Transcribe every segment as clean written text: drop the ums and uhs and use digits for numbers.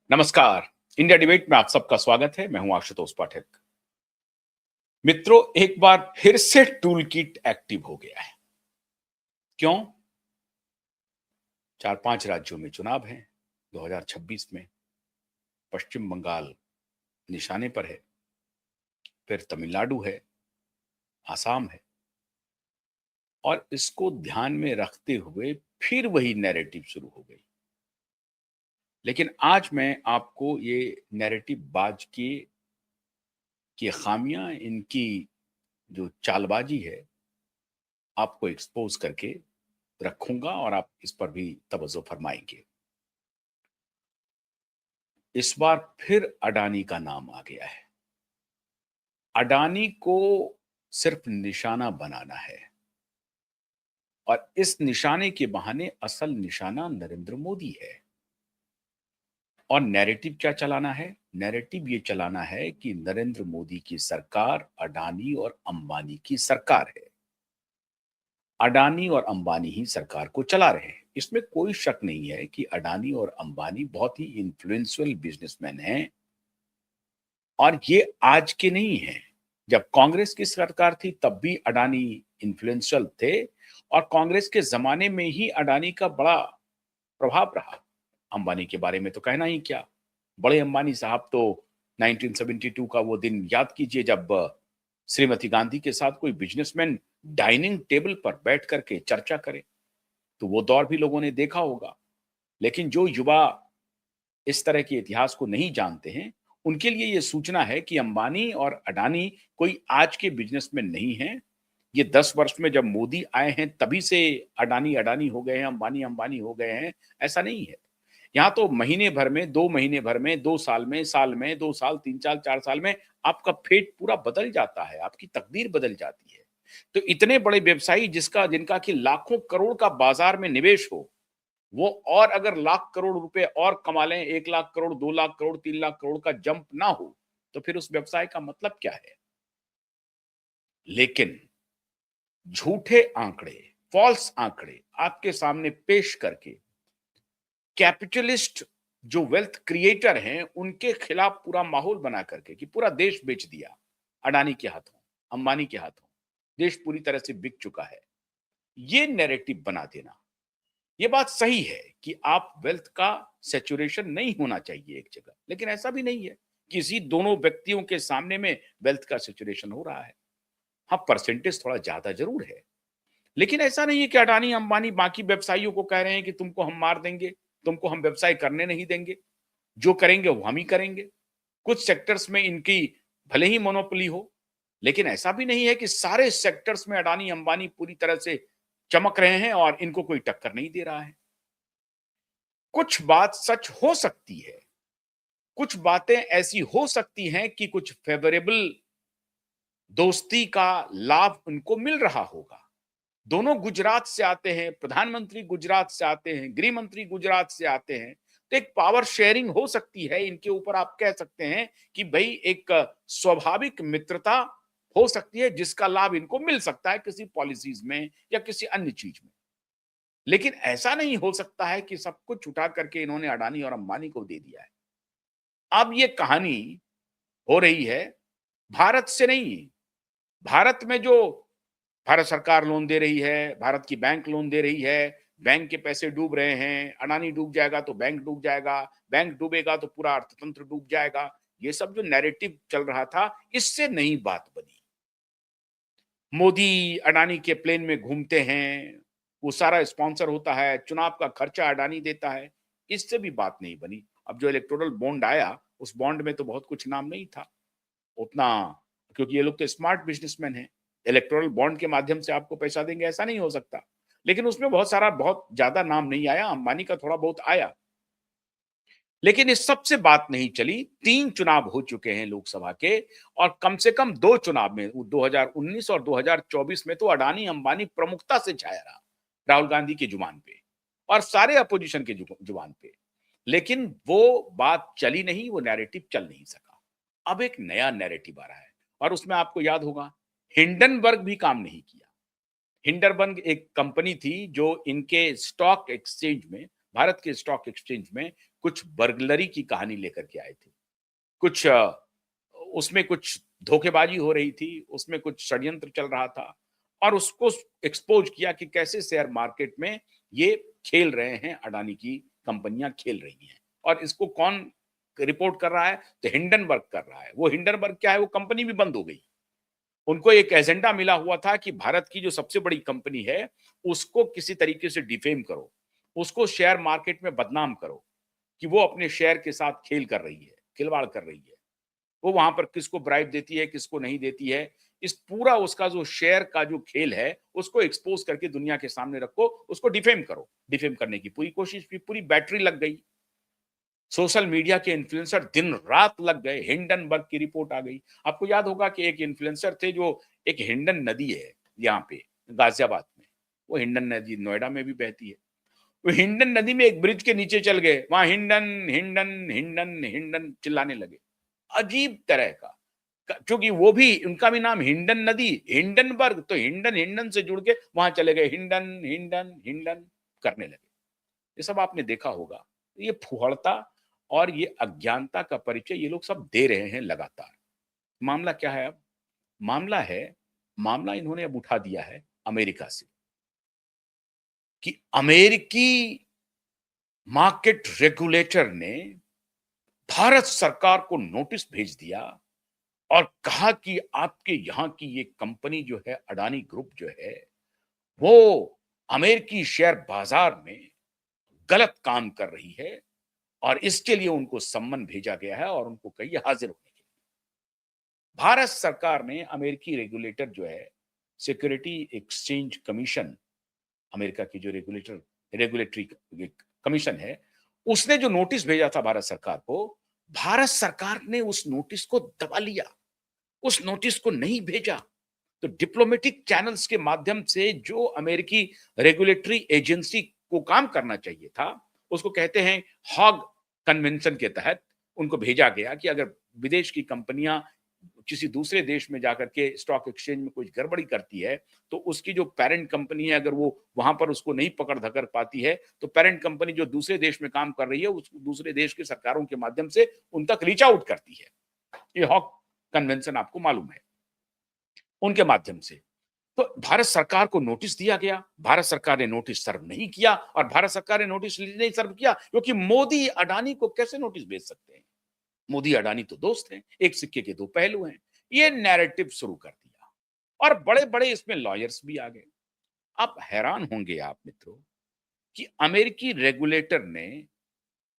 नमस्कार। India debate में आप सबका स्वागत है। मैं हूं आशुतोष पाठक। मित्रों, एक बार फिर से टूल किट एक्टिव हो गया है। क्यों? 4-5 राज्यों में चुनाव हैं 2026 में। पश्चिम बंगाल निशाने पर है, फिर तमिलनाडु है, आसाम है और इसको ध्यान में रखते हुए फिर वही नैरेटिव शुरू हो गई। लेकिन आज मैं आपको ये नैरेटिव बाज की खामियां, इनकी जो चालबाजी है, आपको एक्सपोज करके रखूंगा और आप इस पर भी तवज्जो फरमाएंगे। इस बार फिर अडानी का नाम आ गया है। अडानी को सिर्फ निशाना बनाना है और इस निशाने के बहाने असल निशाना नरेंद्र मोदी है। और नैरेटिव क्या चलाना है? नैरेटिव ये चलाना है कि नरेंद्र मोदी की सरकार अडानी और अंबानी की सरकार है। अडानी और अंबानी ही सरकार को चला रहे हैं। इसमें कोई शक नहीं है कि अडानी और अंबानी बहुत ही इन्फ्लुएंशियल बिजनेसमैन हैं और ये आज के नहीं हैं। जब कांग्रेस की सरकार थी तब भी अडानी इन्फ्लुएंशियल थे और कांग्रेस के जमाने में ही अडानी का बड़ा प्रभाव रहा। अंबानी के बारे में तो कहना ही क्या। बड़े अंबानी साहब तो 1972 का वो दिन याद कीजिए जब श्रीमती गांधी के साथ कोई बिजनेसमैन डाइनिंग टेबल पर बैठ करके चर्चा करे, तो वो दौर भी लोगों ने देखा होगा। लेकिन जो युवा इस तरह के इतिहास को नहीं जानते हैं, उनके लिए ये सूचना है कि अंबानी और अडानी कोई आज के बिजनेसमैन नहीं हैं। ये 10 वर्ष में जब मोदी आए हैं तभी से अडानी अडानी हो गए हैं, अंबानी अंबानी हो गए हैं, ऐसा नहीं है। यहाँ तो महीने भर में, 2 महीने भर में, 2 साल में, 2 साल, 3 साल, 4 साल में आपका फेट पूरा बदल जाता है, आपकी तकदीर बदल जाती है। तो इतने बड़े व्यवसायी जिनका कि लाखों करोड़ का बाजार में निवेश हो, वो और अगर लाख करोड़ रुपए और कमा लें, 1 लाख करोड़, 2 लाख करोड़, 3 लाख करोड़ का जंप ना हो, तो फिर उस व्यवसाय का मतलब क्या है? लेकिन झूठे आंकड़े, फॉल्स आंकड़े आपके सामने पेश करके कैपिटलिस्ट जो वेल्थ क्रिएटर हैं, उनके खिलाफ पूरा माहौल बना करके कि पूरा देश बेच दिया अडानी के हाथों, अंबानी के हाथों, देश पूरी तरह से बिक चुका है। ये नैरेटिव बना देना, ये बात सही है कि आप वेल्थ का सैचुरेशन नहीं होना चाहिए एक जगह, लेकिन ऐसा भी नहीं है। किसी दोनों व्यक्तियों के सामने में वेल्थ का सैचुरेशन हो रहा है। हाँ, परसेंटेज थोड़ा ज्यादा जरूर है, लेकिन ऐसा नहीं है कि अडानी अंबानी बाकी व्यवसायियों को कह रहे हैं कि तुमको हम मार देंगे, तुमको हम व्यवसाय करने नहीं देंगे, जो करेंगे वो हम ही करेंगे। कुछ सेक्टर्स में इनकी भले ही मोनोपोली हो, लेकिन ऐसा भी नहीं है कि सारे सेक्टर्स में अडानी अंबानी पूरी तरह से चमक रहे हैं और इनको कोई टक्कर नहीं दे रहा है। कुछ बात सच हो सकती है, कुछ बातें ऐसी हो सकती हैं कि कुछ फेवरेबल दोस्ती का लाभ उनको मिल रहा होगा। दोनों गुजरात से आते हैं, प्रधानमंत्री गुजरात से आते हैं, गृह मंत्री गुजरात से आते हैं, तो एक पावर शेयरिंग हो सकती है इनके ऊपर। आप कह सकते हैं कि भाई एक स्वाभाविक मित्रता हो सकती है जिसका लाभ इनको मिल सकता है किसी पॉलिसीज में या किसी अन्य चीज में। लेकिन ऐसा नहीं हो सकता है कि सब कुछ उठा करके इन्होंने अडानी और अंबानी को दे दिया है। अब ये कहानी हो रही है भारत से नहीं। भारत में जो भारत सरकार लोन दे रही है, भारत की बैंक लोन दे रही है, बैंक के पैसे डूब रहे हैं, अडानी डूब जाएगा तो बैंक डूब जाएगा, बैंक डूबेगा तो पूरा अर्थतंत्र डूब जाएगा। ये सब जो नैरेटिव चल रहा था, इससे नई बात बनी। मोदी अडानी के प्लेन में घूमते हैं, वो सारा स्पॉन्सर होता है, चुनाव का खर्चा अडानी देता है, इससे भी बात नहीं बनी। अब जो इलेक्टोरल बॉन्ड आया, उस बॉन्ड में तो बहुत कुछ नाम नहीं था उतना, क्योंकि ये लोग तो स्मार्ट बिजनेसमैन हैं। इलेक्टोरल बॉन्ड के माध्यम से आपको पैसा देंगे ऐसा नहीं हो सकता। लेकिन उसमें बहुत ज्यादा नाम नहीं आया, अंबानी का थोड़ा बहुत आया। लेकिन इस सबसे बात नहीं चली। 3 चुनाव हो चुके हैं लोकसभा के और कम से कम 2 चुनाव में, 2019 और 2024 में तो अडानी अंबानी प्रमुखता से छाया रहा, राहुल गांधी की जुबान पे और सारे अपोजिशन के जुबान पे। लेकिन वो बात चली नहीं, वो नैरेटिव चल नहीं सका। अब एक नया नैरेटिव आ रहा है और उसमें आपको याद होगा हिंडनबर्ग भी काम नहीं किया। हिंडनबर्ग एक कंपनी थी जो इनके स्टॉक एक्सचेंज में भारत के स्टॉक एक्सचेंज में कुछ बर्गलरी की कहानी लेकर के आए थे। कुछ उसमें कुछ धोखेबाजी हो रही थी, उसमें कुछ षड्यंत्र चल रहा था और उसको एक्सपोज किया कि कैसे शेयर मार्केट में ये खेल रहे हैं, अडानी की कंपनियां खेल रही हैं। और इसको कौन रिपोर्ट कर रहा है? तो हिंडनबर्ग कर रहा है। वो हिंडनबर्ग क्या है? वो कंपनी भी बंद हो गई। उनको एक एजेंडा मिला हुआ था कि भारत की जो सबसे बड़ी कंपनी है, उसको किसी तरीके से डिफेम करो, उसको शेयर मार्केट में बदनाम करो कि वो अपने शेयर के साथ खेल कर रही है, खिलवाड़ कर रही है। वो वहां पर किसको ब्राइब देती है, किसको नहीं देती है, इस पूरा उसका जो शेयर का जो खेल है, उसको एक्सपोज करके दुनिया के सामने रखो, उसको डिफेम करो। डिफेम करने की पूरी कोशिश की, पूरी बैटरी लग गई। सोशल मीडिया के इन्फ्लुएंसर दिन रात लग गए, हिंडनबर्ग की रिपोर्ट आ गई। आपको याद होगा कि एक इन्फ्लुएंसर थे जो एक हिंडन नदी है यहाँ पे गाजियाबाद में, वो हिंडन नदी नोएडा में भी बहती है। वो हिंडन नदी में एक ब्रिज के नीचे चल गए, वहां हिंडन हिंडन हिंडन हिंडन चिल्लाने लगे। अजीब तरह का, क्योंकि वो भी उनका भी नाम हिंडन नदी, हिंडनबर्ग, तो हिंडन हिंडन से जुड़ के वहां चले गए, हिंडन हिंडन हिंडन करने लगे। ये सब आपने देखा होगा। ये फुहड़ता और ये अज्ञानता का परिचय ये लोग सब दे रहे हैं लगातार। मामला क्या है अब? मामला है, मामला इन्होंने अब उठा दिया है अमेरिका से कि अमेरिकी मार्केट रेगुलेटर ने भारत सरकार को नोटिस भेज दिया और कहा कि आपके यहां की ये कंपनी जो है अडानी ग्रुप जो है, वो अमेरिकी शेयर बाजार में गलत काम कर रही है और इसके लिए उनको सम्मन भेजा गया है और उनको कहिए हाजिर होने के लिए। भारत सरकार ने अमेरिकी रेगुलेटर जो है, सिक्योरिटी एक्सचेंज कमीशन, अमेरिका की जो रेगुलेटरी कमीशन है, उसने जो नोटिस भेजा था भारत सरकार को, भारत सरकार ने उस नोटिस को दबा लिया, उस नोटिस को नहीं भेजा। तो डिप्लोमेटिक चैनल्स के माध्यम से जो अमेरिकी रेगुलेटरी एजेंसी को काम करना चाहिए था, उसको कहते हैं हॉग कन्वेंशन के तहत उनको भेजा गया कि अगर विदेश की कंपनियां किसी दूसरे देश में जाकर के स्टॉक एक्सचेंज में कुछ गड़बड़ी करती है, तो उसकी जो पेरेंट कंपनी है, अगर वो वहां पर उसको नहीं पकड़ धकर पाती है, तो पेरेंट कंपनी जो दूसरे देश में काम कर रही है, उस दूसरे देश की सरकारों के माध्यम से उन तक रीच आउट करती है। ये हॉग कन्वेंशन आपको मालूम है, उनके माध्यम से। तो भारत सरकार को नोटिस दिया गया, भारत सरकार ने नोटिस सर्व नहीं किया और भारत सरकार ने नोटिस नहीं सर्व किया क्योंकि मोदी अडानी को कैसे नोटिस भेज सकते हैं? मोदी अडानी तो दोस्त हैं, एक सिक्के के दो पहलू हैं। ये नैरेटिव शुरू कर दिया और बड़े-बड़े इसमें लॉयर्स भी आ गए। आप हैरान होंगे आप मित्रों कि अमेरिकी रेगुलेटर ने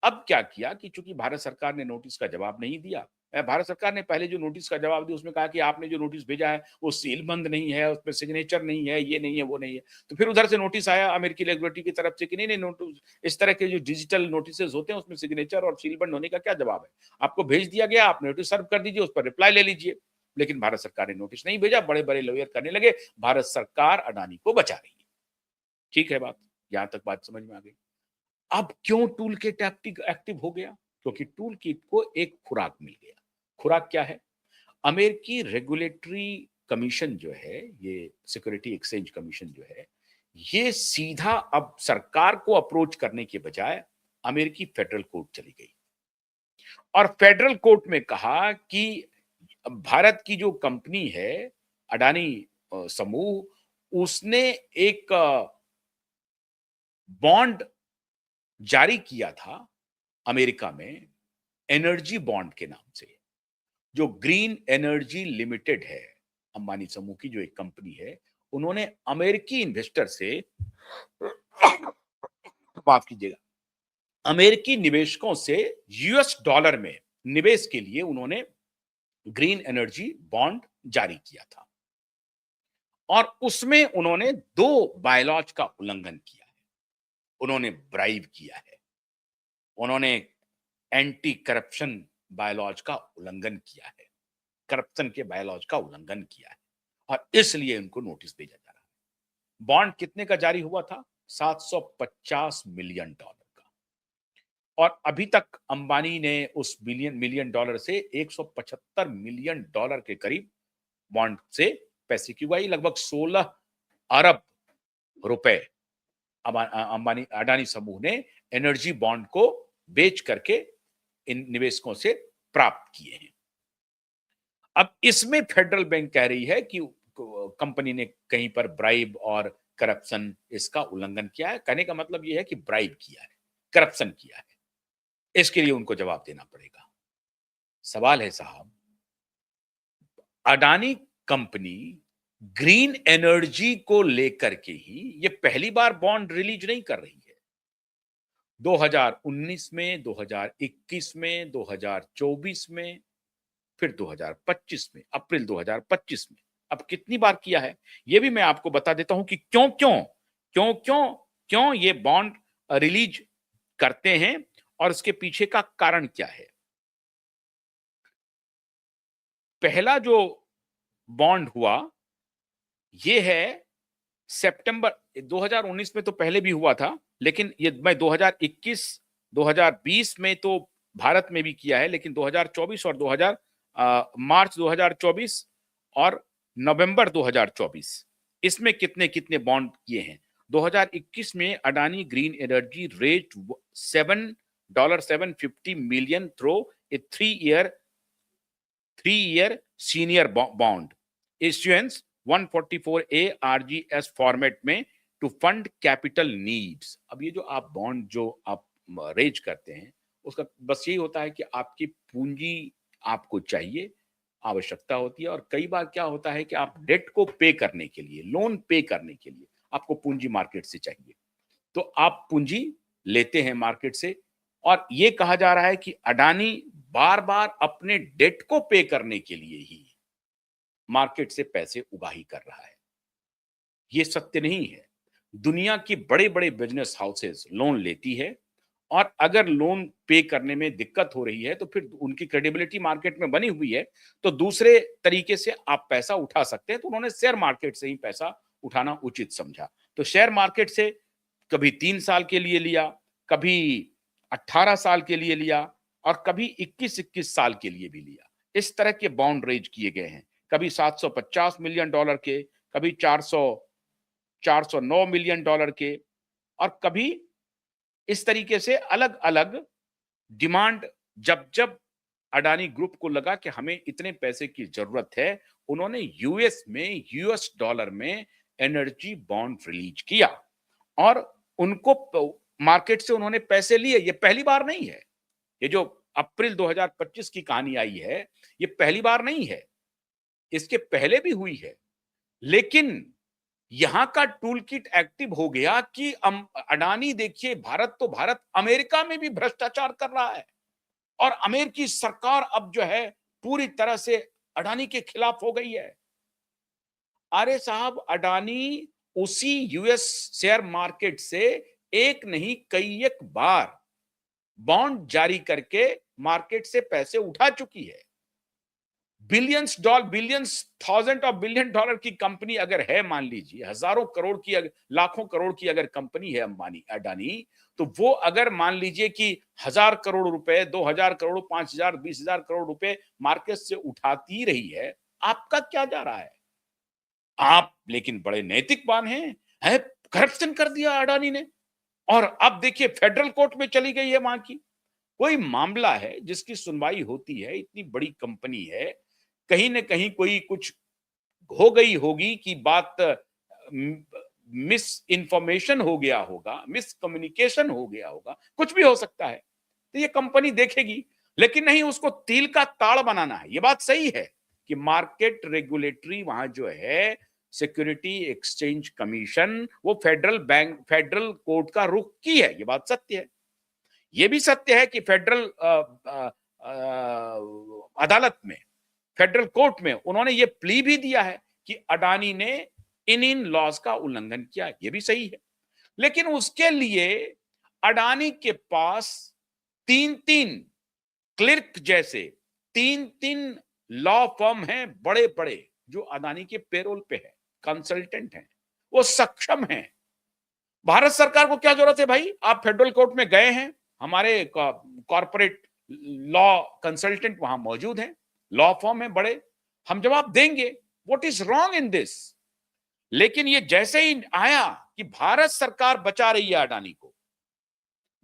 अब क्या किया कि चूंकि भारत सरकार ने नोटिस का जवाब नहीं दिया, भारत सरकार ने पहले जो नोटिस का जवाब दिया उसमें कहा कि आपने जो नोटिस भेजा है वो सीलबंद नहीं है, उसमें सिग्नेचर नहीं है, ये नहीं है, वो नहीं है। तो फिर उधर से नोटिस आया अमेरिकी रेगुलेटरी की तरफ से कि नहीं नहीं, नोटिस इस तरह के जो डिजिटल नोटिसेज होते हैं उसमें सिग्नेचर और सीलबंद होने का क्या जवाब है? आपको भेज दिया गया, आप नोटिस सर्व कर दीजिए, उस पर रिप्लाई ले लीजिए। लेकिन भारत सरकार ने नोटिस नहीं भेजा, बड़े बड़े लॉयर करने लगे भारत सरकार अडानी को बचा रही है। ठीक है बात, यहां तक बात समझ में आ गई। अब क्यों टूल किट एक्टिव एक्टिव हो गया? क्योंकि टूल किट को एक खुराक मिल गया। खुराक क्या है? अमेरिकी रेगुलेटरी कमीशन जो है, ये सिक्योरिटी एक्सचेंज कमीशन जो है, ये सीधा अब सरकार को अप्रोच करने के बजाय अमेरिकी फेडरल कोर्ट चली गई और फेडरल कोर्ट में कहा कि भारत की जो कंपनी है अडानी समूह, उसने एक बॉन्ड जारी किया था अमेरिका में, एनर्जी बॉन्ड के नाम से। जो ग्रीन एनर्जी लिमिटेड है, अंबानी समूह की जो एक कंपनी है, उन्होंने अमेरिकी इन्वेस्टर से माफ कीजिएगा, अमेरिकी निवेशकों से यूएस डॉलर में निवेश के लिए उन्होंने ग्रीन एनर्जी बॉन्ड जारी किया था और उसमें उन्होंने दो बायलॉज का उल्लंघन किया है। उन्होंने ब्राइब किया है, उन्होंने एंटी करप्शन बायलॉज का उल्लंघन किया है, करप्शन के बायलॉज का उल्लंघन किया है और इसलिए उनको नोटिस भेजा जा रहा है। बॉन्ड कितने का जारी हुआ था? 750 मिलियन डॉलर का। और अभी तक अंबानी ने उस मिलियन डॉलर से 175 मिलियन डॉलर के करीब बॉन्ड से पैसे की उगाई, लगभग 16 अरब रुपए अंबानी अडानी समूह ने एनर्जी बॉन्ड को बेच करके इन निवेशकों से प्राप्त किए हैं। अब इसमें फेडरल बैंक कह रही है कि कंपनी ने कहीं पर ब्राइब और करप्शन इसका उल्लंघन किया है। कहने का मतलब यह है कि ब्राइब किया है, करप्शन किया है, इसके लिए उनको जवाब देना पड़ेगा। सवाल है साहब, अडानी कंपनी ग्रीन एनर्जी को लेकर के ही ये पहली बार बॉन्ड रिलीज नहीं कर रही है। 2019 में, 2021 में, 2024 में, फिर 2025 में, अप्रैल 2025 में। अब कितनी बार किया है ये भी मैं आपको बता देता हूं कि क्यों क्यों क्यों क्यों क्यों ये बॉन्ड रिलीज करते हैं और उसके पीछे का कारण क्या है। पहला जो बॉन्ड हुआ ये है सितंबर 2019 में, तो पहले भी हुआ था, लेकिन ये मैं 2021 2020 में तो भारत में भी किया है, लेकिन 2024 और मार्च 2024 और नवंबर 2024 इसमें कितने कितने बॉन्ड किए हैं। 2021 में Adani green energy raised $750 million through a 3 year senior bond issuance 144A RGS format में टू फंड कैपिटल नीड्स। अब ये जो आप बॉन्ड जो आप रेज करते हैं उसका बस यही होता है कि आपकी पूंजी आपको चाहिए, आवश्यकता होती है, और कई बार क्या होता है कि आप डेट को पे करने के लिए, लोन पे करने के लिए आपको पूंजी मार्केट से चाहिए, तो आप पूंजी लेते हैं मार्केट से। और ये कहा जा रहा है कि अडानी बार बार अपने डेट को पे करने के लिए ही मार्केट से पैसे उगाही कर रहा है। ये सत्य नहीं है। दुनिया की बड़े बड़े बिजनेस हाउसेस लोन लेती है, और अगर लोन पे करने में दिक्कत हो रही है तो फिर उनकी क्रेडिबिलिटी मार्केट में बनी हुई है, तो दूसरे तरीके से आप पैसा उठा सकते हैं। तो उन्होंने शेयर मार्केट से ही पैसा उठाना उचित समझा। तो शेयर मार्केट से कभी 3 साल के लिए लिया, कभी 18 साल के लिए लिया, और कभी 21 साल के लिए भी लिया। इस तरह के बॉन्ड रेज किए गए हैं। कभी $750 मिलियन के, कभी 409 मिलियन डॉलर के, और कभी इस तरीके से अलग अलग डिमांड। जब जब अडानी ग्रुप को लगा कि हमें इतने पैसे की जरूरत है, उन्होंने यूएस डॉलर में एनर्जी बॉन्ड रिलीज किया, और उनको मार्केट से उन्होंने पैसे लिए। ये पहली बार नहीं है। ये जो अप्रैल 2025 की कहानी आई है, ये पहली बार नहीं है, इसके पहले भी हुई है। लेकिन यहां का टूल किट एक्टिव हो गया कि अडानी, देखिए भारत अमेरिका में भी भ्रष्टाचार कर रहा है, और अमेरिकी सरकार अब जो है पूरी तरह से अडानी के खिलाफ हो गई है। अरे साहब, अडानी उसी यूएस शेयर मार्केट से एक नहीं कई एक बार बॉन्ड जारी करके मार्केट से पैसे उठा चुकी है। Billions thousand of billion dollar की कंपनी अगर है, मान लीजिए हजारों करोड़ की, लाखों करोड़ की अगर कंपनी है अंबानी अडानी, तो वो अगर मान लीजिए कि 1,000 करोड़ रुपए, 2,000 करोड़, 5,000, 20,000 करोड़ रुपए मार्केट से उठाती रही है, आपका क्या जा रहा है। आप लेकिन बड़े नैतिकवान हैं, करप्शन कर दिया अडानी ने, और अब देखिए फेडरल कोर्ट में चली गई है वहां की। कोई मामला है जिसकी सुनवाई होती है, इतनी बड़ी कंपनी है, कहीं ना कहीं कोई कुछ हो गई होगी कि बात मिस इंफॉर्मेशन हो गया होगा, मिस कम्युनिकेशन हो गया होगा, कुछ भी हो सकता है। तो ये कंपनी देखेगी, लेकिन नहीं, उसको तिल का ताड़ बनाना है। ये बात सही है कि मार्केट रेगुलेटरी वहां जो है, सिक्योरिटी एक्सचेंज कमीशन, वो फेडरल कोर्ट का रुख की है। ये बात सत्य है। ये भी सत्य है कि फेडरल अदालत में, फेडरल कोर्ट में उन्होंने ये प्ली भी दिया है कि अडानी ने इन लॉज का उल्लंघन किया। ये भी सही है। लेकिन उसके लिए अडानी के पास 3-3 क्लिर्क जैसे 3-3 लॉ फर्म हैं बड़े बड़े, जो अडानी के पेरोल पे है, कंसल्टेंट हैं, वो सक्षम हैं। भारत सरकार को क्या जरूरत है भाई? आप फेडरल कोर्ट में गए हैं, हमारे कॉर्पोरेट लॉ कंसल्टेंट वहां मौजूद हैं, लॉ फर्म है बड़े, हम जवाब देंगे। What is wrong in this? लेकिन ये जैसे ही आया कि भारत सरकार बचा रही है अडानी को,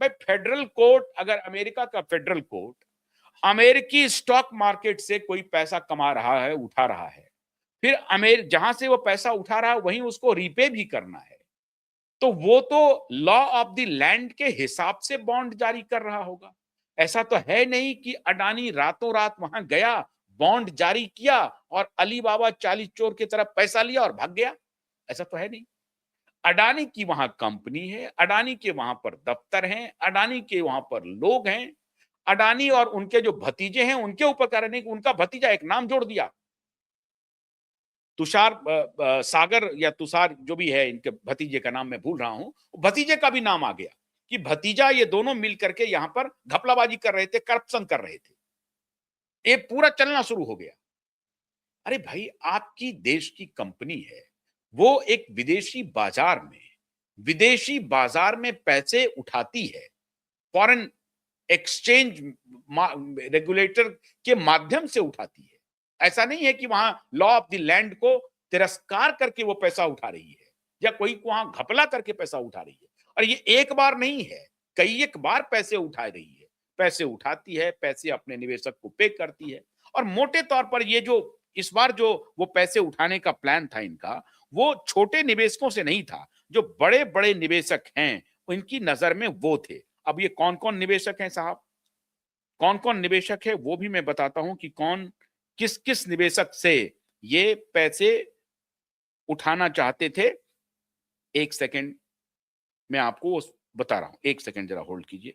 भाई फेडरल कोर्ट, अगर अमेरिका का फेडरल कोर्ट अमेरिकी स्टॉक मार्केट से कोई पैसा कमा रहा है, उठा रहा है, फिर जहां से वो पैसा उठा रहा है वहीं उसको रीपे भी करना है, तो वो तो लॉ ऑफ द लैंड के हिसाब से बॉन्ड जारी कर रहा होगा। ऐसा तो है नहीं कि अडानी रातों रात वहां गया, बॉन्ड जारी किया और अली बाबा चालीस चोर की तरह पैसा लिया और भाग गया। ऐसा तो है नहीं। अडानी की वहां कंपनी है, अडानी के वहां पर दफ्तर हैं, अडानी के वहां पर लोग हैं। अडानी और उनके जो भतीजे हैं उनके ऊपर कह रहे नहीं कि उनका भतीजा, एक नाम जोड़ दिया, तुषार सागर या तुषार जो भी है, इनके भतीजे का नाम मैं भूल रहा हूं, भतीजे का भी नाम आ गया कि भतीजा ये दोनों मिल करके यहां पर घपलाबाजी कर रहे थे, करप्शन कर रहे थे। ये पूरा चलना शुरू हो गया। अरे भाई, आपकी देश की कंपनी है, वो एक विदेशी बाजार में पैसे उठाती है, फॉरेन एक्सचेंज रेगुलेटर के माध्यम से उठाती है। ऐसा नहीं है कि वहां लॉ ऑफ द लैंड को तिरस्कार करके वो पैसा उठा रही है या कोई वहां घपला करके पैसा उठा रही है। और ये एक बार नहीं है, कई एक बार पैसे उठा रही है, पैसे उठाती है, पैसे अपने निवेशक को पे करती है। और मोटे तौर पर ये जो इस बार जो वो पैसे उठाने का प्लान था इनका, वो छोटे निवेशकों से नहीं था, जो बड़े बड़े निवेशक हैं उनकी नजर में वो थे। अब ये कौन कौन निवेशक हैं साहब, कौन कौन निवेशक है वो भी मैं बताता हूं कि कौन किस किस निवेशक से ये पैसे उठाना चाहते थे। एक सेकंड, मैं आपको बता रहा हूं, एक सेकंड जरा होल्ड कीजिए।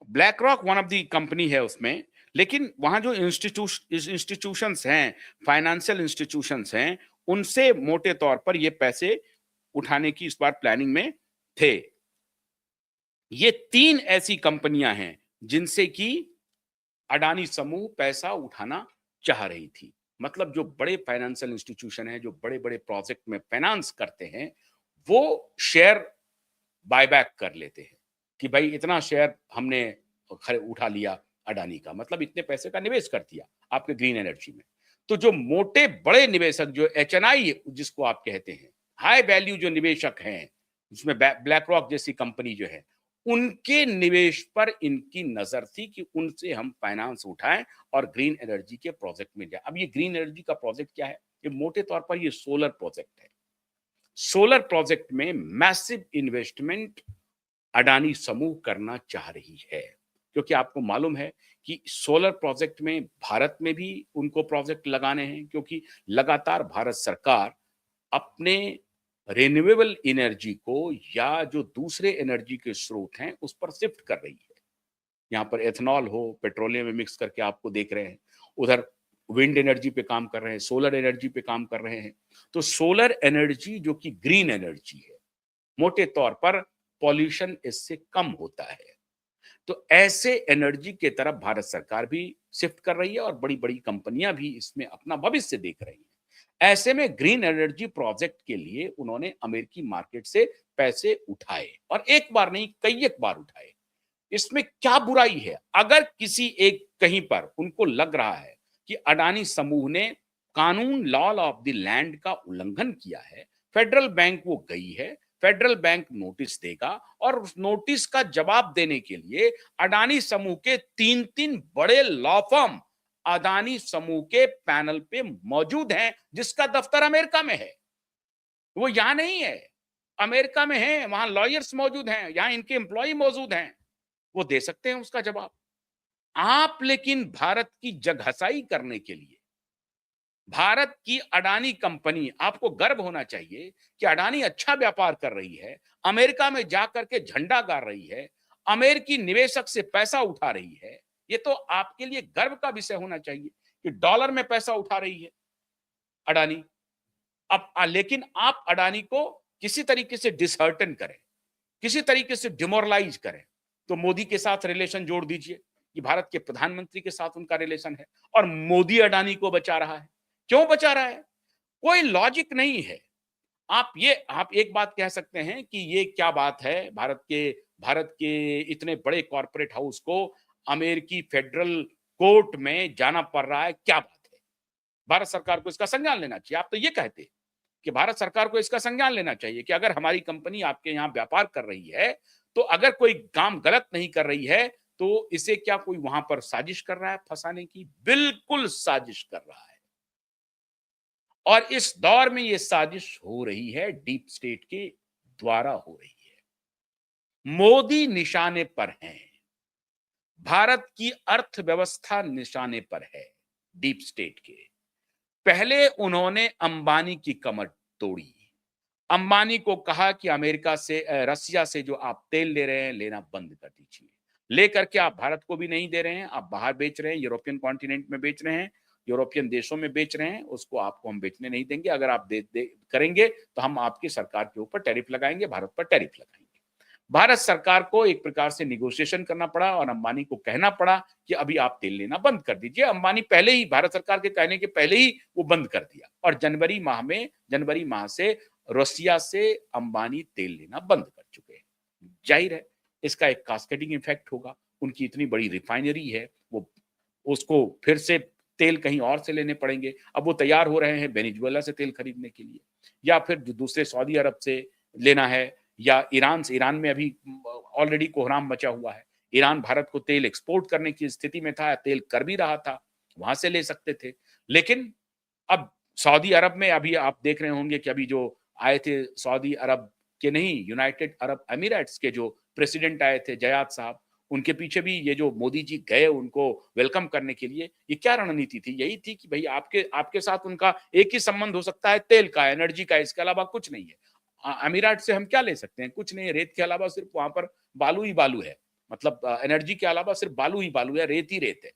Black rock one of the company है उसमें, लेकिन वहां जो इंस्टीट्यूशंस हैं, फाइनेंशियल इंस्टीट्यूशंस हैं, उनसे मोटे तौर पर ये पैसे उठाने की इस बार प्लानिंग में थे। ये तीन ऐसी कंपनियां हैं जिनसे कि अडानी समूह पैसा उठाना चाह रही थी। मतलब जो बड़े फाइनेंशियल इंस्टीट्यूशन हैं, जो बड़े बड़े प्रोजेक्ट में फाइनेंस करते हैं, वो शेयर बायबैक कर लेते हैं कि भाई इतना शेयर हमने उठा लिया अडानी का, मतलब इतने पैसे का निवेश कर दिया आपके ग्रीन एनर्जी में। तो जो मोटे बड़े निवेशक, जो एचएनआई जिसको आप कहते हैं, हाई वैल्यू जो निवेशक हैं, जिसमें ब्लैक रॉक जैसी कंपनी जो है, उनके निवेश पर इनकी नजर थी कि उनसे हम फाइनेंस उठाएं और ग्रीन एनर्जी के प्रोजेक्ट में जाए। अब ये ग्रीन एनर्जी का प्रोजेक्ट क्या है? ये मोटे तौर पर ये सोलर प्रोजेक्ट है। सोलर प्रोजेक्ट में मैसिव इन्वेस्टमेंट अडानी समूह करना चाह रही है, क्योंकि आपको मालूम है कि सोलर प्रोजेक्ट में भारत में भी उनको प्रोजेक्ट लगाने हैं, क्योंकि लगातार भारत सरकार अपने रिन्यूएबल एनर्जी को या जो दूसरे एनर्जी के स्रोत हैं उस पर शिफ्ट कर रही है। यहाँ पर एथनॉल हो, पेट्रोलियम में मिक्स करके आपको देख रहे हैं, उधर विंड एनर्जी पे काम कर रहे हैं, सोलर एनर्जी पे काम कर रहे हैं। तो सोलर एनर्जी जो कि ग्रीन एनर्जी है, मोटे तौर पर पॉल्यूशन इससे कम होता है। तो ऐसे एनर्जी के तरफ भारत सरकार भी शिफ्ट कर रही है और बड़ी बड़ी कंपनियां भी इसमें अपना भविष्य देख रही हैं। ऐसे में ग्रीन एनर्जी प्रोजेक्ट के लिए उन्होंने अमेरिकी मार्केट से पैसे उठाए, और एक बार नहीं कई एक बार उठाए। इसमें क्या बुराई है? अगर किसी एक कहीं पर उनको लग रहा है कि अडानी समूह ने कानून, लॉ ऑफ द लैंड का उल्लंघन किया है, फेडरल बैंक वो गई है, फेडरल बैंक नोटिस देगा और उस नोटिस का जवाब देने के लिए अडानी समूह के तीन तीन बड़े लॉ फर्म अडानी समूह के पैनल पे मौजूद हैं, जिसका दफ्तर अमेरिका में है। वो यहां नहीं है, अमेरिका में है, वहां लॉयर्स मौजूद हैं, यहां इनके एम्प्लॉय मौजूद हैं, वो दे सकते हैं उसका जवाब। आप लेकिन भारत की जगहसाई करने के लिए, भारत की अडानी कंपनी, आपको गर्व होना चाहिए कि अडानी अच्छा व्यापार कर रही है, अमेरिका में जाकर के झंडा गाड़ रही है, अमेरिकी निवेशक से पैसा उठा रही है। ये तो आपके लिए गर्व का विषय होना चाहिए कि डॉलर में पैसा उठा रही है अडानी। अब लेकिन आप अडानी को किसी तरीके से डिसहर्टन करें, किसी तरीके से डिमोरलाइज करें, तो मोदी के साथ रिलेशन जोड़ दीजिए कि भारत के प्रधानमंत्री के साथ उनका रिलेशन है और मोदी अडानी को बचा रहा है। क्यों बचा रहा है? कोई लॉजिक नहीं है। आप एक बात कह सकते हैं कि ये क्या बात है, भारत के इतने बड़े कॉर्पोरेट हाउस को अमेरिकी फेडरल कोर्ट में जाना पड़ रहा है, क्या बात है? भारत सरकार को इसका संज्ञान लेना चाहिए। आप तो ये कहते कि भारत सरकार को इसका संज्ञान लेना चाहिए कि अगर हमारी कंपनी आपके यहाँ व्यापार कर रही है, तो अगर कोई काम गलत नहीं कर रही है, तो इसे क्या कोई वहां पर साजिश कर रहा है फंसाने की? बिल्कुल साजिश कर रहा है। और इस दौर में यह साजिश हो रही है, डीप स्टेट के द्वारा हो रही है। मोदी निशाने पर हैं, भारत की अर्थव्यवस्था निशाने पर है डीप स्टेट के। पहले उन्होंने अंबानी की कमर तोड़ी। अंबानी को कहा कि अमेरिका से रसिया से जो आप तेल ले रहे हैं, लेना बंद कर दीजिए। लेकर के आप भारत को भी नहीं दे रहे हैं, आप बाहर बेच रहे हैं, यूरोपियन कॉन्टिनेंट में बेच रहे हैं, यूरोपियन देशों में बेच रहे हैं, उसको आपको हम बेचने नहीं देंगे। अगर आप दे करेंगे तो हम आपकी सरकार के ऊपर टैरिफ लगाएंगे, भारत पर टैरिफ लगाएंगे। भारत सरकार को एक प्रकार से निगोशिएशन करना पड़ा और अंबानी को कहना पड़ा कि अभी आप तेल लेना बंद कर दीजिए। अंबानी पहले ही, भारत सरकार के कहने के पहले ही वो बंद कर दिया और जनवरी माह से रसिया से अंबानी तेल लेना बंद कर चुके हैं। जाहिर है इसका एक कास्केडिंग इफेक्ट होगा। उनकी इतनी बड़ी रिफाइनरी है, वो उसको फिर से तेल कहीं और से लेने पड़ेंगे। अब वो तैयार हो रहे हैं वेनेजुएला से तेल खरीदने के लिए, या फिर जो दूसरे सऊदी अरब से लेना है, या ईरान से। ईरान में अभी ऑलरेडी कोहराम मचा हुआ है। ईरान भारत को तेल एक्सपोर्ट करने की स्थिति में था, तेल कर भी रहा था, वहां से ले सकते थे। लेकिन अब सऊदी अरब में अभी आप देख रहे होंगे कि अभी जो आए थे सऊदी अरब के नहीं, यूनाइटेड अरब अमीराट्स के जो प्रेसिडेंट आए थे जयाद साहब, उनके पीछे भी ये जो मोदी जी गए उनको वेलकम करने के लिए, ये क्या रणनीति थी? यही थी कि भाई आपके आपके साथ उनका एक ही संबंध हो सकता है, तेल का, एनर्जी का, इसके अलावा कुछ नहीं है। अमीरात से हम क्या ले सकते हैं? कुछ नहीं है, रेत के अलावा सिर्फ वहां पर बालू ही बालू है। मतलब एनर्जी के अलावा सिर्फ बालू ही बालू है, रेत ही रेत है।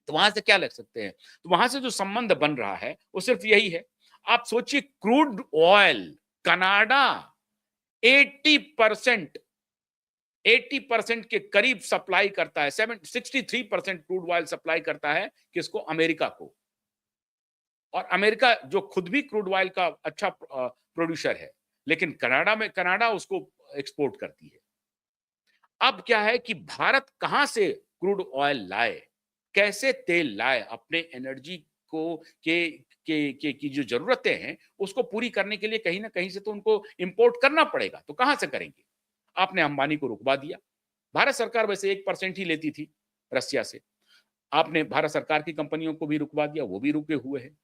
तो वहां से क्या ले सकते हैं? तो वहां से जो संबंध बन रहा है वो सिर्फ यही है। आप सोचिए, क्रूड ऑयल कनाडा 80% 80% के करीब सप्लाई करता है। 63% क्रूड ऑयल सप्लाई करता है किसको? अमेरिका को। और अमेरिका जो खुद भी क्रूड ऑयल का अच्छा प्रोड्यूसर है, लेकिन कनाडा उसको एक्सपोर्ट करती है। अब क्या है कि भारत कहां से क्रूड ऑयल लाए, कैसे तेल लाए, अपने एनर्जी को की जो जरूरतें हैं उसको पूरी करने के लिए कहीं ना कहीं से तो उनको इंपोर्ट करना पड़ेगा। तो कहां से करेंगे? आपने अंबानी को रुकवा दिया। भारत सरकार वैसे 1% ही लेती थी रसिया से, आपने भारत सरकार की कंपनियों को भी रुकवा दिया, वो भी रुके हुए हैं।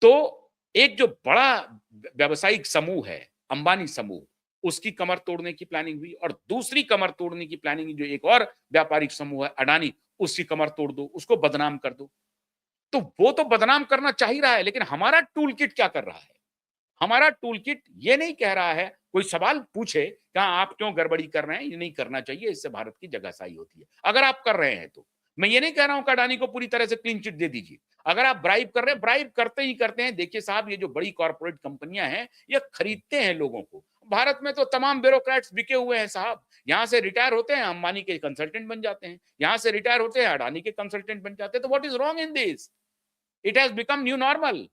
तो एक जो बड़ा व्यावसायिक समूह है, अंबानी समूह, उसकी कमर तोड़ने की प्लानिंग हुई, और दूसरी कमर तोड़ने की प्लानिंग जो एक और व्यापारिक समूह है अडानी, उसकी कमर तोड़ दो, उसको बदनाम कर दो। तो वो तो बदनाम करना चाह ही रहा है, लेकिन हमारा टूल किट क्या कर रहा है? हमारा टूल किट ये नहीं कह रहा है, कोई सवाल पूछे क्या आप क्यों गड़बड़ी कर रहे हैं, ये नहीं करना चाहिए, इससे भारत की जगहसाही होती है। अगर आप कर रहे हैं तो मैं ये नहीं कह रहा हूं कि अडानी को पूरी तरह से क्लीन चिट दे दीजिए। अगर आप ब्राइब कर रहे हैं, ब्राइब करते ही करते हैं। देखिए साहब, ये जो बड़ी कॉर्पोरेट कंपनियां हैं, ये खरीदते हैं लोगों को। भारत में तो तमाम ब्यूरोक्रेट्स बिके हुए हैं साहब। यहां से रिटायर होते हैं, अंबानी के कंसल्टेंट बन जाते हैं, यहां से रिटायर होते हैं, अडानी के कंसल्टेंट बन जाते हैं। तो what is wrong in this? It has become new normal.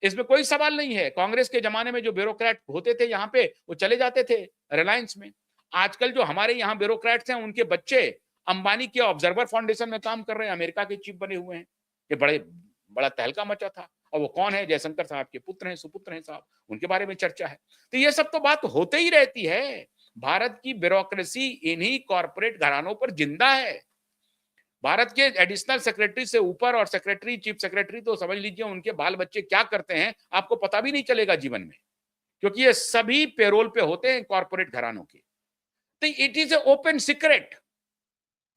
इसमें कोई सवाल नहीं है। कांग्रेस के जमाने में जो ब्यूरोक्रेट होते थे यहाँ पे, वो चले जाते थे रिलायंस में। आजकल जो हमारे यहाँ ब्यूरोक्रेट्स हैं, उनके बच्चे अंबानी के ऑब्जर्वर फाउंडेशन में काम कर रहे हैं, अमेरिका के चीफ बने हुए हैं। ये बड़ा तहलका मचा था। और वो कौन है? जयशंकर साहब के पुत्र हैं, सुपुत्र हैं साहब, उनके बारे में चर्चा है। तो ये सब तो बात होते ही रहती है। भारत की ब्यूरोक्रेसी इन्हीं कॉर्पोरेट घरानों पर जिंदा है। भारत के एडिशनल सेक्रेटरी से ऊपर और सेक्रेटरी, चीफ सेक्रेटरी, तो समझ लीजिए उनके बाल बच्चे क्या करते हैं आपको पता भी नहीं चलेगा जीवन में, क्योंकि ये सभी पेरोल पे होते हैं कॉर्पोरेट घरानों के। तो it is a open secret.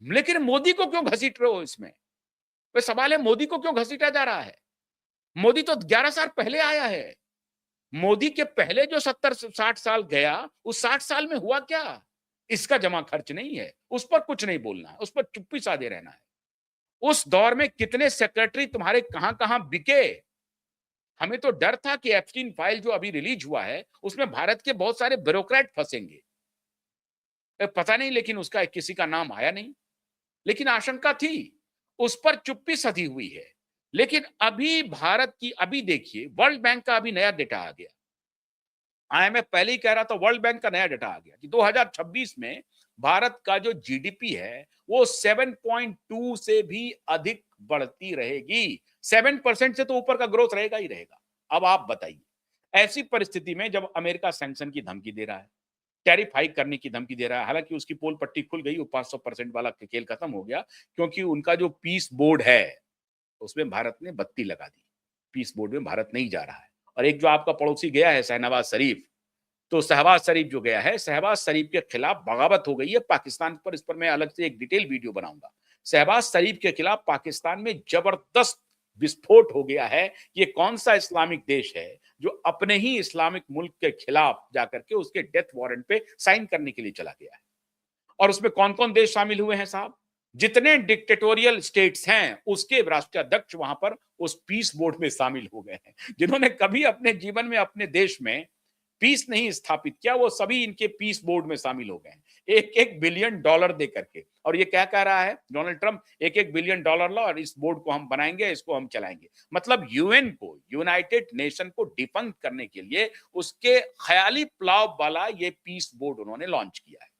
लेकिन मोदी को क्यों घसीट रहे हो इसमें? तो सवाल है, मोदी को क्यों घसीटा जा रहा है? मोदी तो 11 साल पहले आया है। मोदी के पहले जो 70-60 साल गया, उस 60 साल में हुआ क्या? इसका जमा खर्च नहीं है, उस पर कुछ नहीं बोलना है, उस पर चुप्पी साधे रहना है। उस दौर में कितने सेक्रेटरी तुम्हारे कहां कहां बिके? हमें तो डर था कि एप्स्टीन फाइल जो अभी रिलीज हुआ है, उसमें भारत के बहुत सारे ब्यूरोक्रेट फंसेंगे। पता नहीं, लेकिन उसका किसी का नाम आया नहीं। लेकिन आशंका थी, उस पर चुप्पी सधी हुई है। लेकिन अभी भारत की, अभी देखिए वर्ल्ड बैंक का अभी नया डेटा आ गया। आईएमएफ पहले ही कह रहा था, वर्ल्ड बैंक का नया डेटा आ गया कि 2026 में भारत का जो जीडीपी है वो 7.2 से भी अधिक बढ़ती रहेगी। 7% से तो ऊपर का ग्रोथ रहेगा ही रहेगा। अब आप बताइए, ऐसी परिस्थिति में जब अमेरिका सैंक्शन की धमकी दे रहा है, टैरिफ हाइक करने की धमकी दे रहा है, हालांकि उसकी पोल पट्टी खुल गई, वो 500% वाला खेल खत्म हो गया, क्योंकि उनका जो पीस बोर्ड है उसमें भारत ने बत्ती लगा दी। पीस बोर्ड में भारत नहीं जा रहा है। और एक जो आपका पड़ोसी गया है शहनवाज शरीफ, तो शहबाज शरीफ जो गया है, शहबाज शरीफ के खिलाफ बगावत हो गई है पाकिस्तान पर। इस पर मैं अलग से एक डिटेल वीडियो बनाऊंगा। शहबाज शरीफ के खिलाफ पाकिस्तान में जबरदस्त विस्फोट हो गया है। ये कौन सा इस्लामिक देश है जो अपने ही इस्लामिक मुल्क के खिलाफ जाकर के उसके डेथ वारंट पे साइन करने के लिए चला गया है। और उसमें कौन कौन देश शामिल हुए हैं साहब? जितने डिक्टेटोरियल स्टेट्स हैं उसके राष्ट्रीय अध्यक्ष वहां पर उस पीस बोर्ड में शामिल हो गए हैं। जिन्होंने कभी अपने जीवन में अपने देश में पीस नहीं स्थापित किया, वो सभी इनके पीस बोर्ड में शामिल हो गए हैं। एक एक बिलियन डॉलर दे करके। और ये क्या कह रहा है डोनाल्ड ट्रंप? एक एक बिलियन डॉलर ला और इस बोर्ड को हम बनाएंगे, इसको हम चलाएंगे। मतलब यूएन को, यूनाइटेड नेशन को डिफंक करने के लिए उसके ख्याली प्लाव वाला ये पीस बोर्ड उन्होंने लॉन्च किया है।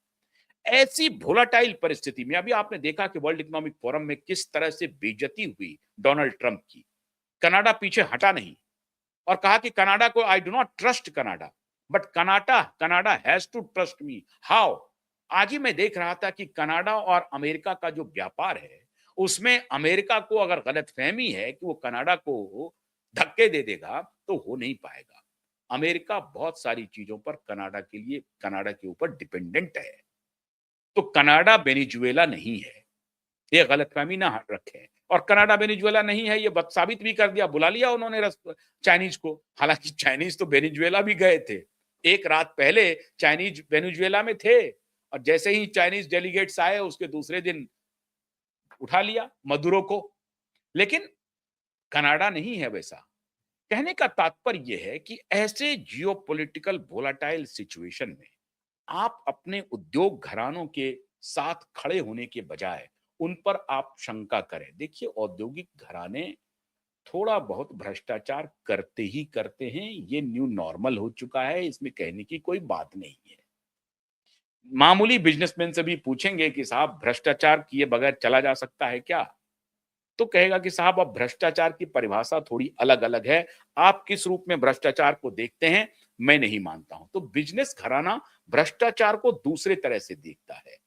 ऐसी वोलाटाइल परिस्थिति में अभी आपने देखा कि वर्ल्ड इकोनॉमिक फोरम में किस तरह से बेइज्जती हुई डोनाल्ड ट्रंप की। कनाडा पीछे हटा नहीं और कहा कि कनाडा को, I do not trust Canada, but Canada Canada has to trust me. How? आज ही मैं देख रहा था कि कनाडा और अमेरिका का जो व्यापार है उसमें अमेरिका को अगर गलतफहमी है कि वो कनाडा को धक्के दे देगा तो हो नहीं पाएगा। अमेरिका बहुत सारी चीजों पर कनाडा के लिए, कनाडा के ऊपर डिपेंडेंट है। तो कनाडा वेनेजुएला नहीं है, ये गलतफहमी ना रखें। और कनाडा वेनेजुएला नहीं है, ये साबित भी कर दिया, बुला लिया उन्होंने चाइनीज को। हालांकि चाइनीज तो वेनेजुएला भी गए थे, एक रात पहले चाइनीज वेनेजुएला में थे, और जैसे ही चाइनीज डेलीगेट्स आए उसके दूसरे दिन उठा लिया मदुरो को। लेकिन कनाडा नहीं है वैसा। कहने का तात्पर्य यह है कि ऐसे जियोपॉलिटिकल वोलाटाइल सिचुएशन में आप अपने उद्योग घरानों के साथ खड़े होने के बजाय उन पर आप शंका करें। देखिए, औद्योगिक घराने थोड़ा बहुत भ्रष्टाचार करते ही करते हैं, ये न्यू नॉर्मल हो चुका है, इसमें कहने की कोई बात नहीं है। मामूली बिजनेसमैन से भी पूछेंगे कि साहब भ्रष्टाचार किए बगैर चला जा सकता है क्या? तो कहेगा कि साहब अब भ्रष्टाचार की परिभाषा थोड़ी अलग-अलग है। आप किस रूप में भ्रष्टाचार को देखते हैं, मैं नहीं मानता हूं। तो बिजनेस घराना भ्रष्टाचार को दूसरे तरह से देखता है।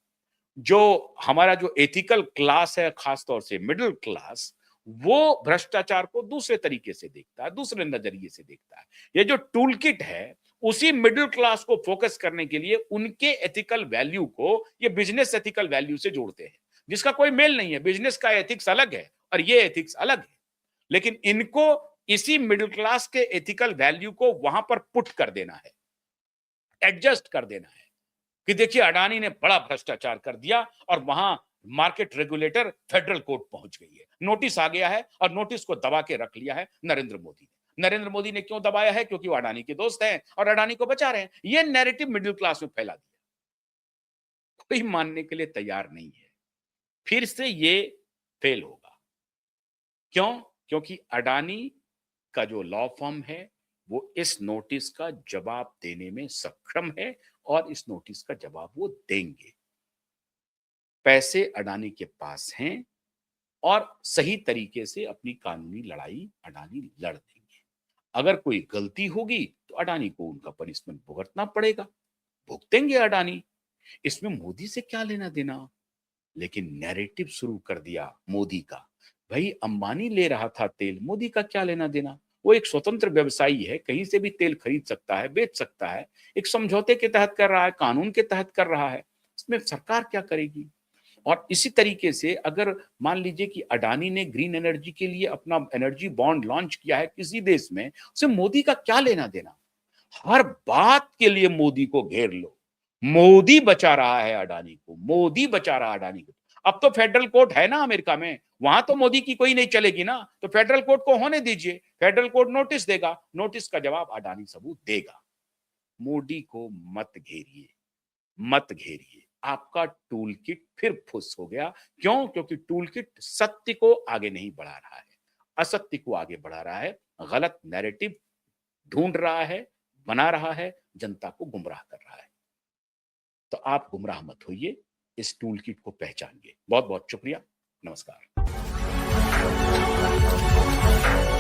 जो हमारा जो एथिकल क्लास है, खासतौर से मिडिल क्लास, वो भ्रष्टाचार को दूसरे तरीके से देखता है, दूसरे नजरिए से देखता है। ये जो टूल किट है, उसी मिडिल क्लास को फोकस करने के लिए उनके एथिकल वैल्यू को ये बिजनेस एथिकल वैल्यू से जोड़ते हैं, जिसका कोई मेल नहीं है। बिजनेस का एथिक्स अलग है और ये एथिक्स अलग है। लेकिन इनको इसी मिडिल क्लास के एथिकल वैल्यू को वहां पर पुट कर देना है, एडजस्ट कर देना है कि देखिए अडानी ने बड़ा भ्रष्टाचार कर दिया और वहां मार्केट रेगुलेटर फेडरल कोर्ट पहुंच गई है, नोटिस आ गया है और नोटिस को दबा के रख लिया है नरेंद्र मोदी ने। नरेंद्र मोदी ने क्यों दबाया है? क्योंकि वो अडानी के दोस्त हैं और अडानी को बचा रहे हैं। ये नैरेटिव मिडिल क्लास में फैला दिया, कोई मानने के लिए तैयार नहीं है। फिर से ये फेल होगा। क्यों? क्योंकि अडानी का जो लॉ फर्म है वो इस नोटिस का जवाब देने में सक्षम है और इस नोटिस का जवाब वो देंगे। पैसे अडानी के पास हैं और सही तरीके से अपनी कानूनी लड़ाई अडानी लड़ देंगे। अगर कोई गलती होगी तो अडानी को उनका पनिशमेंट भुगतना पड़ेगा, भुगतेंगे अडानी। इसमें मोदी से क्या लेना देना? लेकिन नैरेटिव शुरू कर दिया मोदी का। भाई अंबानी ले रहा था तेल, मोदी का क्या लेना देना? वो एक स्वतंत्र व्यवसायी है, कहीं से भी तेल खरीद सकता है, बेच सकता है। एक समझौते के तहत कर रहा है, कानून के तहत कर रहा है, इसमें सरकार क्या करेगी? और इसी तरीके से अगर मान लीजिए कि अडानी ने ग्रीन एनर्जी के लिए अपना एनर्जी बॉन्ड लॉन्च किया है किसी देश में, उसे मोदी का क्या लेना देना? हर बात के लिए मोदी को घेर लो। मोदी बचा रहा है अडानी को, मोदी बचा रहा है अडानी को। अब तो फेडरल कोर्ट है ना अमेरिका में, वहां तो मोदी की कोई नहीं चलेगी ना, तो फेडरल कोर्ट को होने दीजिए। फेडरल कोर्ट नोटिस देगा, नोटिस का जवाब अडानी सबूत देगा। मोदी को मत घेरिए, मत घेरिए। आपका टूल किट फिर फुस हो गया। क्यों? क्योंकि टूल किट सत्य को आगे नहीं बढ़ा रहा है, असत्य को आगे बढ़ा रहा है, गलत नैरेटिव ढूंढ रहा है, बना रहा है, जनता को गुमराह कर रहा है। तो आप गुमराह मत होइए, इस टूल किट को पहचानिए। बहुत बहुत शुक्रिया। नमस्कार।